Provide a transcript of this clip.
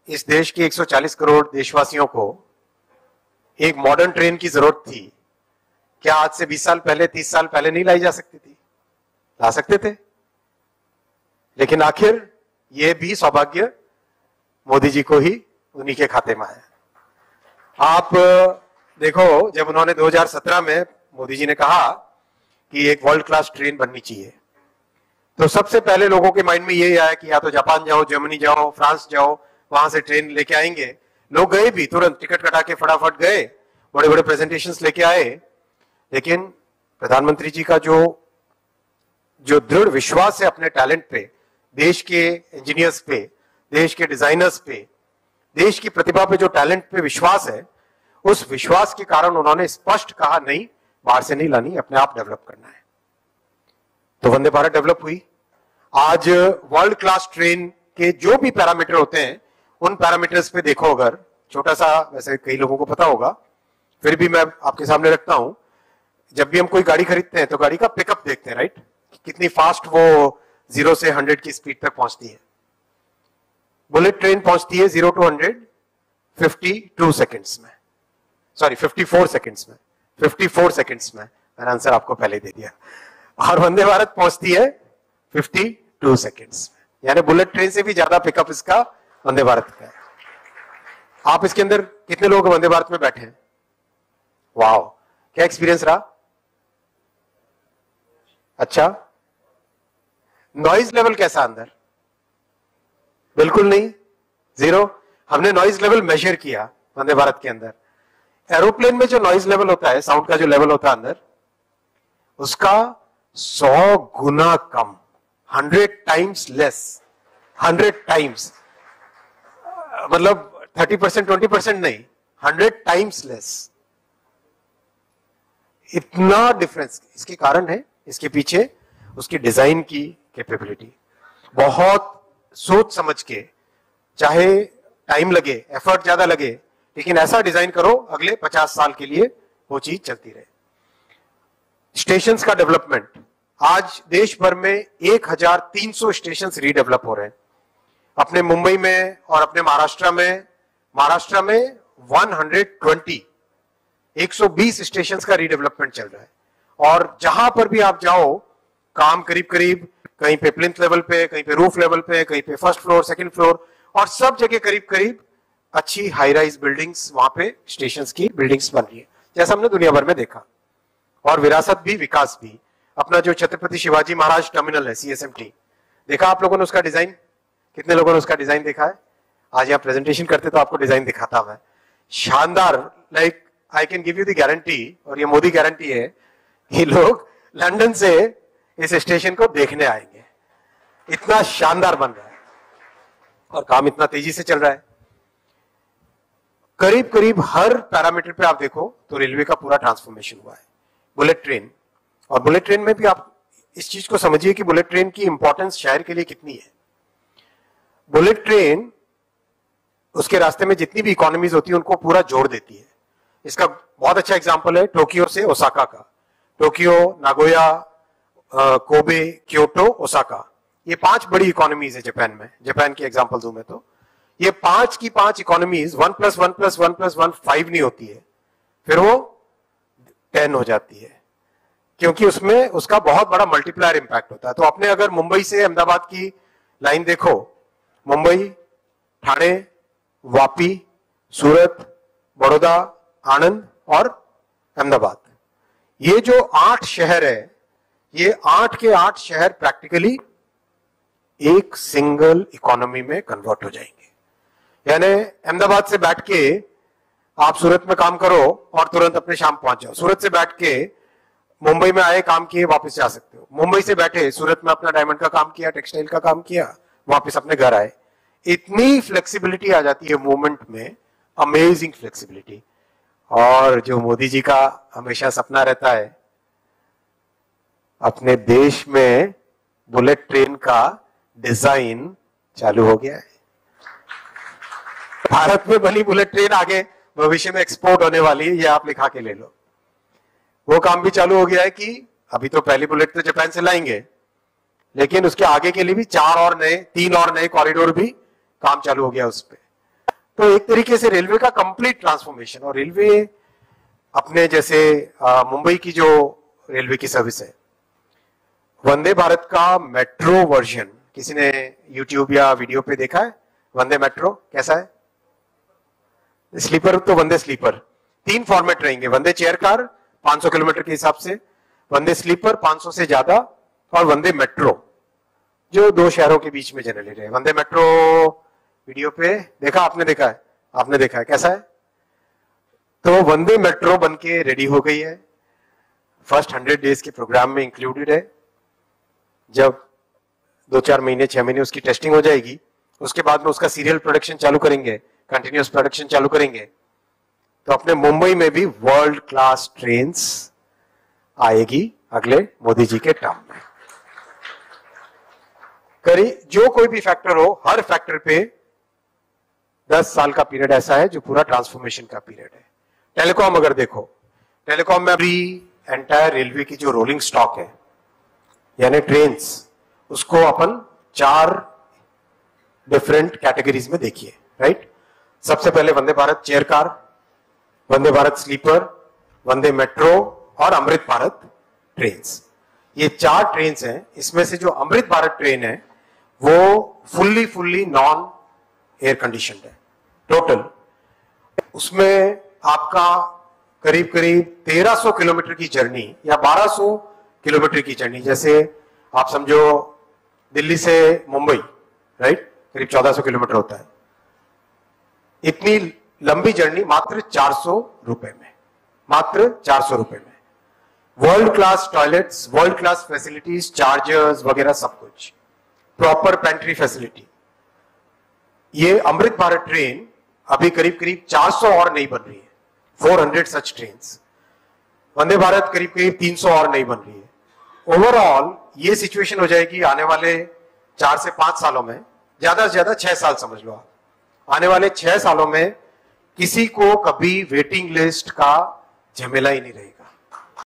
इस देश के 140 करोड़ देशवासियों को एक मॉडर्न ट्रेन की जरूरत थी, क्या आज से 20 साल पहले, 30 साल पहले नहीं लाई जा सकती थी? ला सकते थे। लेकिन आखिर यह भी सौभाग्य मोदी जी को ही उन्हीं के खाते में आया। आप देखो, जब उन्होंने 2017 में मोदी जी ने कहा कि एक वर्ल्ड क्लास ट्रेन बननी चाहिए, तो सबसे पहले लोगों के माइंड में यही आया कि या तो जापान जाओ, जर्मनी जाओ, फ्रांस जाओ, वहां से ट्रेन लेके आएंगे। लोग गए भी, तुरंत टिकट कटा के फटाफट गए, बड़े बड़े प्रेजेंटेशंस लेके आए। लेकिन प्रधानमंत्री जी का जो दृढ़ विश्वास है अपने टैलेंट पे, देश के इंजीनियर्स पे, देश के डिजाइनर्स पे, देश की प्रतिभा पे जो टैलेंट पे विश्वास है, उस विश्वास के कारण उन्होंने स्पष्ट कहा, नहीं, बाहर से नहीं लानी, अपने आप डेवलप करना है। तो वंदे भारत डेवलप हुई। आज वर्ल्ड क्लास ट्रेन के जो भी पैरामीटर होते हैं, उन पैरामीटर्स पे देखो, अगर छोटा सा, वैसे कई लोगों को पता होगा, फिर भी मैं आपके सामने रखता हूं। जब भी हम कोई गाड़ी खरीदते हैं तो गाड़ी का पिकअप देखते हैं, राइट? कितनी फास्ट वो 0 से 100 की स्पीड तक पहुंचती है। बुलेट ट्रेन पहुंचती है 0 to 100 52 सेकेंड्स में, सॉरी 54 सेकेंड्स में, 54 सेकेंड्स में। मैंने आंसर आपको पहले दे दिया। और वंदे भारत पहुंचती है 52 सेकेंड्स में, यानी बुलेट ट्रेन से भी ज्यादा पिकअप इसका वंदे भारत का है। आप इसके अंदर कितने लोग वंदे भारत में बैठे हैं? वाह, क्या एक्सपीरियंस रहा? अच्छा। नॉइज लेवल कैसा अंदर? बिल्कुल नहीं, 0। हमने नॉइज लेवल मेजर किया वंदे भारत के अंदर। एरोप्लेन में जो नॉइज लेवल होता है, साउंड का जो लेवल होता है अंदर, उसका 100 गुना कम, 100 टाइम्स लेस, 100 टाइम्स, मतलब 30% 20% नहीं, 100 टाइम्स लेस। इतना डिफरेंस इसके कारण है, इसके पीछे उसकी डिजाइन की कैपेबिलिटी। बहुत सोच समझ के, चाहे टाइम लगे, एफर्ट ज्यादा लगे, लेकिन ऐसा डिजाइन करो अगले 50 साल के लिए वो चीज चलती रहे। स्टेशंस का डेवलपमेंट, आज देश भर में 1300 स्टेशंस रीडेवलप हो रहे हैं। अपने मुंबई में और अपने महाराष्ट्र में 120 स्टेशंस का रीडेवलपमेंट चल रहा है। और जहां पर भी आप जाओ, काम करीब करीब, कहीं पे प्लिंथ लेवल पे, कहीं पे रूफ लेवल पे, कहीं पे फर्स्ट फ्लोर, सेकंड फ्लोर, और सब जगह करीब करीब अच्छी हाई राइज बिल्डिंग्स, वहां पे स्टेशंस की बिल्डिंग्स बन रही है, जैसा हमने दुनिया भर में देखा। और विरासत भी, विकास भी। अपना जो छत्रपति शिवाजी महाराज टर्मिनल है, CSMT, देखा आप लोगों ने उसका डिजाइन? कितने लोगों ने उसका डिजाइन देखा है? आज यहाँ प्रेजेंटेशन करते तो आपको डिजाइन दिखाता मैं। शानदार, like I can give you the guarantee, और ये मोदी गारंटी है कि लोग लंदन से इस स्टेशन को देखने आएंगे। इतना शानदार बन रहा है और काम इतना तेजी से चल रहा है। करीब करीब हर पैरामीटर पे आप देखो तो रेलवे का पूरा ट्रांसफॉर्मेशन हुआ है। बुलेट ट्रेन, और बुलेट ट्रेन में भी आप इस चीज को समझिए कि बुलेट ट्रेन की इंपॉर्टेंस शहर के लिए कितनी है। बुलेट ट्रेन उसके रास्ते में जितनी भी इकोनॉमीज होती है उनको पूरा जोड़ देती है। इसका बहुत अच्छा एग्जांपल है टोक्यो से ओसाका का। Tokyo, Nagoya, Kobe, Kyoto, Osaka, ये 5 बड़ी इकोनॉमीज है जापान में। जापान की एग्जांपल दूं मैं तो ये 5 की 5 इकोनॉमीज 1 + 1 + 1 + 1 5 नहीं होती है, फिर वो 10 हो जाती है, क्योंकि उसमें उसका बहुत बड़ा मल्टीप्लायर इंपैक्ट होता है। तो आपने अगर मुंबई से अहमदाबाद की लाइन देखो, मुंबई, ठाणे, वापी, सूरत, बड़ौदा, आनंद और अहमदाबाद, ये जो 8 शहर है, ये 8 के 8 शहर प्रैक्टिकली एक सिंगल इकोनॉमी में कन्वर्ट हो जाएंगे। यानी अहमदाबाद से बैठ के आप सूरत में काम करो और तुरंत अपने शाम पहुंच जाओ। सूरत से बैठ के मुंबई में आए, काम किए, वापस जा सकते हो। मुंबई से बैठे सूरत में अपना डायमंड का काम किया, टेक्सटाइल का काम किया, वापस अपने घर आए। इतनी फ्लेक्सिबिलिटी आ जाती है मूवमेंट में, अमेजिंग फ्लेक्सिबिलिटी। और जो मोदी जी का हमेशा सपना रहता है, अपने देश में बुलेट ट्रेन का डिजाइन चालू हो गया है। भारत में बनी बुलेट ट्रेन आगे भविष्य में एक्सपोर्ट होने वाली है, ये आप लिखा के ले लो। वो काम भी चालू हो गया है कि अभी तो पहली बुलेट तो जापान से लाएंगे, लेकिन उसके आगे के लिए भी 3 और नए कॉरिडोर भी काम चालू हो गया उस पे। तो एक तरीके से रेलवे का कंप्लीट ट्रांसफॉर्मेशन। और रेलवे अपने जैसे मुंबई की जो रेलवे की सर्विस है, वंदे भारत का मेट्रो वर्जन किसी ने यूट्यूब या वीडियो पे देखा है? वंदे मेट्रो कैसा है? स्लीपर तो वंदे स्लीपर 3 फॉर्मेट रहेंगे। वंदे चेयर कार 500 किलोमीटर के हिसाब से, वंदे स्लीपर 500 से ज्यादा, और वंदे मेट्रो जो 2 शहरों के बीच में जनरली रहे। वंदे मेट्रो वीडियो पे देखा आपने? देखा है? आपने देखा है? कैसा है? तो वंदे मेट्रो बनके रेडी हो गई है, फर्स्ट 100 डेज के प्रोग्राम में इंक्लूडेड है। जब 2-4 महीने 6 महीने उसकी टेस्टिंग हो जाएगी, उसके बाद में उसका सीरियल प्रोडक्शन चालू करेंगे, कंटिन्यूअस प्रोडक्शन चालू करेंगे, तो अपने मुंबई में भी वर्ल्ड क्लास ट्रेन्स आएगी अगले मोदी जी के टर्म में। करीब जो कोई भी फैक्टर हो, हर फैक्टर पे 10 साल का पीरियड ऐसा है जो पूरा ट्रांसफॉर्मेशन का पीरियड है। टेलीकॉम अगर देखो, टेलीकॉम में अभी एंटायर रेलवे की जो रोलिंग स्टॉक है यानी ट्रेन्स, उसको अपन 4 डिफरेंट कैटेगरीज में देखिए, राइट। सबसे पहले Vande Bharat chair car, Vande Bharat sleeper, वंदे मेट्रो और अमृत भारत ट्रेन्स। ये 4 ट्रेन्स हैं। इसमें से जो अमृत भारत ट्रेन है वो फुल्ली नॉन एयर कंडीशनड है टोटल। उसमें आपका करीब 1300 किलोमीटर की जर्नी या 1200 किलोमीटर की जर्नी, जैसे आप समझो दिल्ली से मुंबई, राइट, करीब 1400 किलोमीटर होता है। इतनी लंबी जर्नी मात्र 400 रुपए में, मात्र 400 रुपए में। World class toilets, world class facilities, chargers वगैरह सब कुछ, प्रॉपर पेंट्री फैसिलिटी। ये अमृत भारत ट्रेन अभी करीब 400 और नई बन रही है, 400 सच ट्रेन्स। वंदे भारत करीब 300 और नई बन रही है। ओवरऑल ये सिचुएशन हो जाएगी आने वाले 4 से 5 सालों में, ज्यादा से ज्यादा 6 साल समझ लो आप। आने वाले 6 सालों में किसी को कभी वेटिंग लिस्ट का झमेला ही नहीं रहेगा।